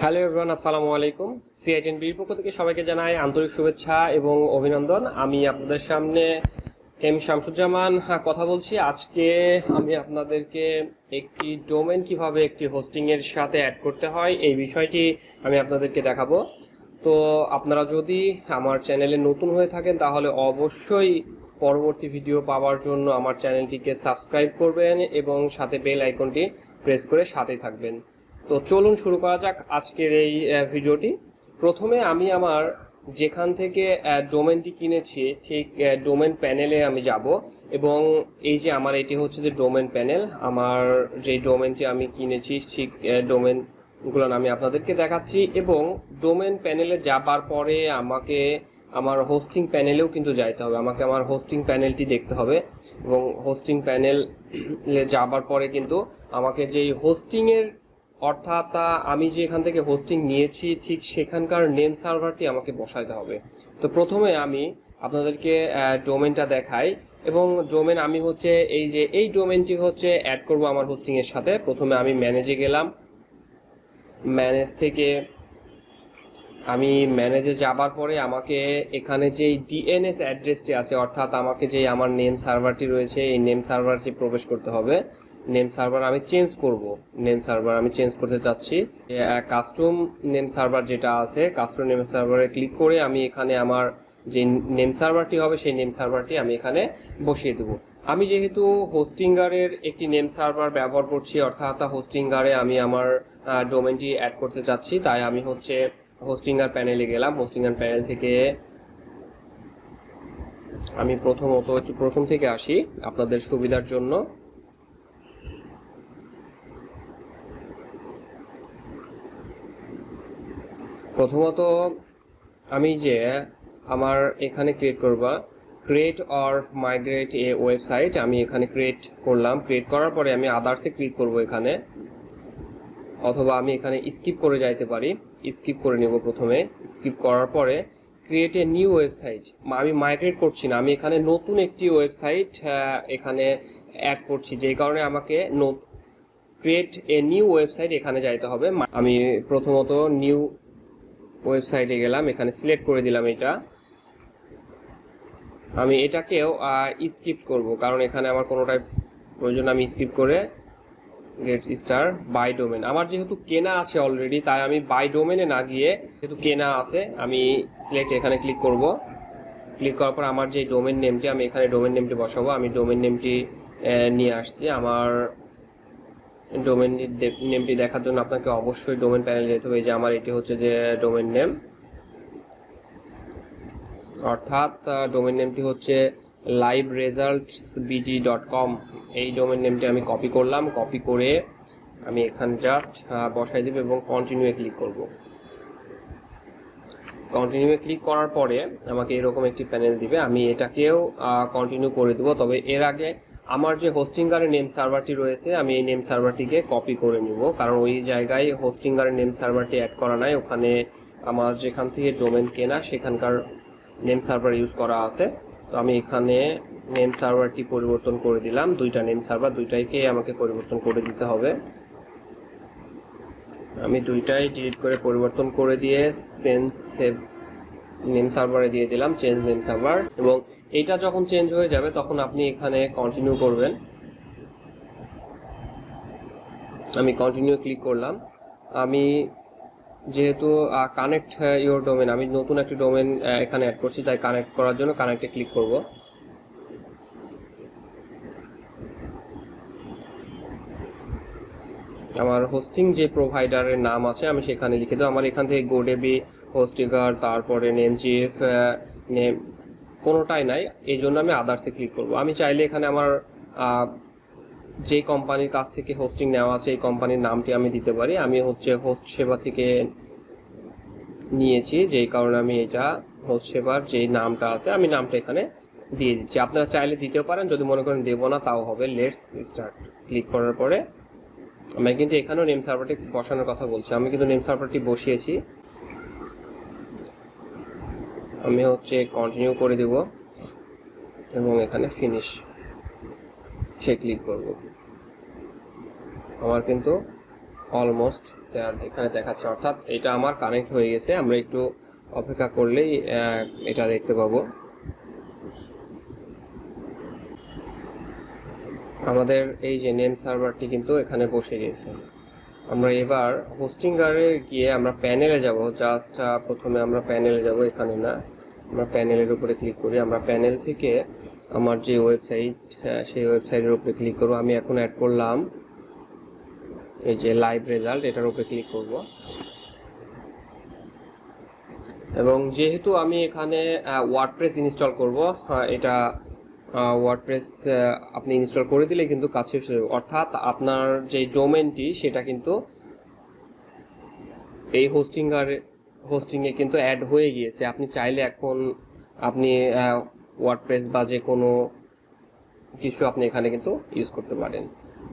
Hello everyone, আসসালামু আলাইকুম। সিআইটিএনবির পক্ষ থেকে সবাইকে জানাই আন্তরিক শুভেচ্ছা এবং অভিনন্দন। আমি আপনাদের সামনে এম শামসুজ্জামান কথা বলছি। আজকে আমি আপনাদেরকে একটি ডোমেন কিভাবে একটি হোস্টিংয়ের সাথে অ্যাড করতে হয় এই বিষয়টি আমি আপনাদেরকে দেখাবো। তো আপনারা যদি আমার চ্যানেলে নতুন হয়ে থাকেন তাহলে অবশ্যই পরবর্তী ভিডিও পাওয়ার জন্য আমার চ্যানেলটিকে সাবস্ক্রাইব করবেন এবং সাথে বেল আইকনটি প্রেস করে সাথেই থাকবেন। তো চলুন শুরু করা যাক আজকের এই ভিডিওটি। প্রথমে আমি আমার যেখান থেকে ডোমেনটি কিনেছি ঠিক ডোমেন প্যানেলে আমি যাব এবং এই যে আমার এটি হচ্ছে যে ডোমেন প্যানেল। আমার যে ডোমেনটি আমি কিনেছি ঠিক ডোমেনগুলো আমি আপনাদেরকে দেখাচ্ছি এবং ডোমেন প্যানেলে যাবার পরে আমাকে আমার হোস্টিং প্যানেলেও কিন্তু যাইতে হবে। আমাকে আমার হোস্টিং প্যানেলটি দেখতে হবে এবং হোস্টিং প্যানেলে যাবার পরে কিন্তু আমাকে যেই হোস্টিংয়ের অর্থাৎ আমি যে এখান থেকে হোস্টিং নিয়েছি ঠিক সেখানকার নেম সার্ভারটি আমাকে বসাইতে হবে। তো প্রথমে আমি আপনাদেরকে ডোমেনটা দেখাই এবং ডোমেন আমি হচ্ছে এই ডোমেনটি হচ্ছে অ্যাড করব আমার হোস্টিংয়ের সাথে। প্রথমে আমি ম্যানেজে গেলাম, ম্যানেজ থেকে আমি ম্যানেজে যাবার পরে আমাকে এখানে যেই ডিএনএস অ্যাড্রেসটি আছে অর্থাৎ আমাকে যে আমার নেম সার্ভারটি রয়েছে এই নেম সার্ভারটি প্রবেশ করতে হবে। নেম সার্ভার আমি চেঞ্জ করব, নেম সার্ভার আমি চেঞ্জ করতে চাচ্ছি। কাস্টম নেম সার্ভার যেটা আছে কাস্টম নেম সার্ভারে ক্লিক করে আমি এখানে আমার যে নেম সার্ভারটি হবে সেই নেম সার্ভারটি আমি এখানে বসিয়ে দেবো। আমি যেহেতু হোস্টিংগারের একটি নেম সার্ভার ব্যবহার করছি অর্থাৎ হোস্টিংগারে আমি আমার ডোমেনটি অ্যাড করতে চাচ্ছি, তাই আমি হচ্ছে হোস্টিংগার প্যানেলে গেলাম। হোস্টিংগার প্যানেল থেকে আমি প্রথম থেকে আসি আপনাদের সুবিধার জন্য। প্রথমত আমি যে আমার এখানে create or migrate A website আমি এখানে ক্রিয়েট করলাম। ক্রিয়েট করার পরে আমি আদার্সে ক্লিক করব এখানে, অথবা আমি এখানে স্কিপ করে যাইতে পারি। স্কিপ করে নেব। প্রথমে স্কিপ করার পরে ক্রিয়েট এ নিউ ওয়েবসাইট, আমি মাইগ্রেট করছি না, আমি এখানে নতুন একটি ওয়েবসাইট এখানে অ্যাড করছি, যেই কারণে আমাকে ক্রিয়েট এ নিউ ওয়েবসাইট এখানে যাইতে হবে। আমি প্রথমত নিউ ওয়েবসাইটে গেলাম, এখানে সিলেক্ট করে দিলাম এটা। আমি এটাকেও স্কিপ করব কারণ এখানে আমার কোনোটাই প্রয়োজন, আমি স্কিপ করে গেট স্টার বাই ডোমেন। আমার যেহেতু কেনা আছে অলরেডি তাই আমি বাই ডোমেনে না গিয়ে যেহেতু কেনা আছে আমি সিলেক্ট এখানে ক্লিক করব। ক্লিক করার পর আমার যে ডোমেন নেমটি আমি এখানে ডোমেন নেমটি বসাবো। আমি ডোমেন নেমটি নিয়ে আসছি। আমার ডোমেন নেমটি দেখার জন্য আপনাকে অবশ্যই ডোমেন প্যানেলে যেতে হবে। যে আমার এটি হচ্ছে যে ডোমেন নেম, অর্থাৎ ডোমেন নেমটি হচ্ছে liveresultsbd.com। এই ডোমেন নেমটি আমি কপি করলাম। কপি করে আমি এখানে জাস্ট বসাই দেব এবং কন্টিনিউয়ে ক্লিক করব। কন্টিনিউয়ে ক্লিক করার পরে আমাকে এরকম একটি প্যানেল দিবে। আমি এটাকেও কন্টিনিউ করে দেবো। তবে এর আগে আমার যে হোস্টিংগারের নেম সার্ভারটি রয়েছে আমি এই নেম সার্ভারটিকে কপি করে নিব, কারণ ওই জায়গায় হোস্টিংগারের নেম সার্ভারটি অ্যাড করা নাই। ওখানে আমার যেখান থেকে ডোমেন কেনা সেখানকার নেম সার্ভার ইউজ করা আছে। তো আমি এখানে নেম সার্ভারটি পরিবর্তন করে দিলাম। দুইটা নেম সার্ভার, দুইটাইকে আমাকে পরিবর্তন করে দিতে হবে। আমি দুইটাই ডিলিট করে পরিবর্তন করে দিয়ে সেভ নেম সার্ভারে দিয়ে দিলাম, চেঞ্জ নেম সার্ভার। এবং এইটা যখন চেঞ্জ হয়ে যাবে তখন আপনি এখানে কন্টিনিউ করবেন। আমি কন্টিনিউ ক্লিক করলাম। আমি যেহেতু কানেক্ট ইউর ডোমেন, আমি নতুন একটি ডোমেন এখানে অ্যাড করছি, তাই কানেক্ট করার জন্য কানেক্টে ক্লিক করব। আমার হোস্টিং যে প্রোভাইডারের নাম আছে আমি সেখানে লিখে দেবো। আমার এখান থেকে GoDaddy, হোস্টিংগার, তারপরে নেমচিপ, কোনোটাই নাই, এই জন্য আমি আদার্সে ক্লিক করব। আমি চাইলে এখানে আমার যে কোম্পানির কাছ থেকে হোস্টিং নেওয়া আছে এই কোম্পানির নামটি আমি দিতে পারি। আমি হচ্ছে হোস্ট সেবা থেকে নিয়েছি, যেই কারণে আমি এটা হোস্ট সেবার যে নামটা আছে আমি নামটা এখানে দিয়ে দিচ্ছি। আপনারা চাইলে দিতেও পারেন, যদি মনে করেন দেবো না তাও হবে। লেটস স্টার্ট ক্লিক করার পরে আমি কিন্তু এখানেও নেম সার্ভারটি বসানোর কথা বলছি। আমি কিন্তু নেম সার্ভারটি বসিয়েছি। আমি হচ্ছে কন্টিনিউ করে দেব এবং এখানে ফিনিশ সে ক্লিক করব। আমার কিন্তু অলমোস্ট এখানে দেখাচ্ছে, অর্থাৎ এটা আমার কানেক্ট হয়ে গেছে। আমরা একটু অপেক্ষা করলেই এটা দেখতে পাবো। আমাদের এই যে নেম সার্ভারটি কিন্তু এখানে বসে গেছে। আমরা এবার হোস্টিংগারে গিয়ে আমরা প্যানেলে যাব। জাস্ট প্রথমে আমরা প্যানেলে যাব, এখানে না, আমরা প্যানেলের উপরে ক্লিক করি। আমরা প্যানেল থেকে আমার যে ওয়েবসাইট, সেই ওয়েবসাইটের উপরে ক্লিক করব। আমি এখন অ্যাড করলাম এই যে লাইভ রেজাল্ট, এটার উপরে ক্লিক করব। এবং যেহেতু আমি এখানে ওয়ার্ডপ্রেস ইনস্টল করব, এটা ওয়ার্ডপ্রেস আপনি ইনস্টল করে দিলে কিন্তু কাজ শেষ হয়ে যাবে। অর্থাৎ আপনার যে ডোমেনটি সেটা কিন্তু এই হোস্টিংয়ে কিন্তু অ্যাড হয়ে গিয়েছে। আপনি চাইলে এখন আপনি ওয়ার্ডপ্রেস বা যে কোনো কিছু আপনি এখানে কিন্তু ইউজ করতে পারেন।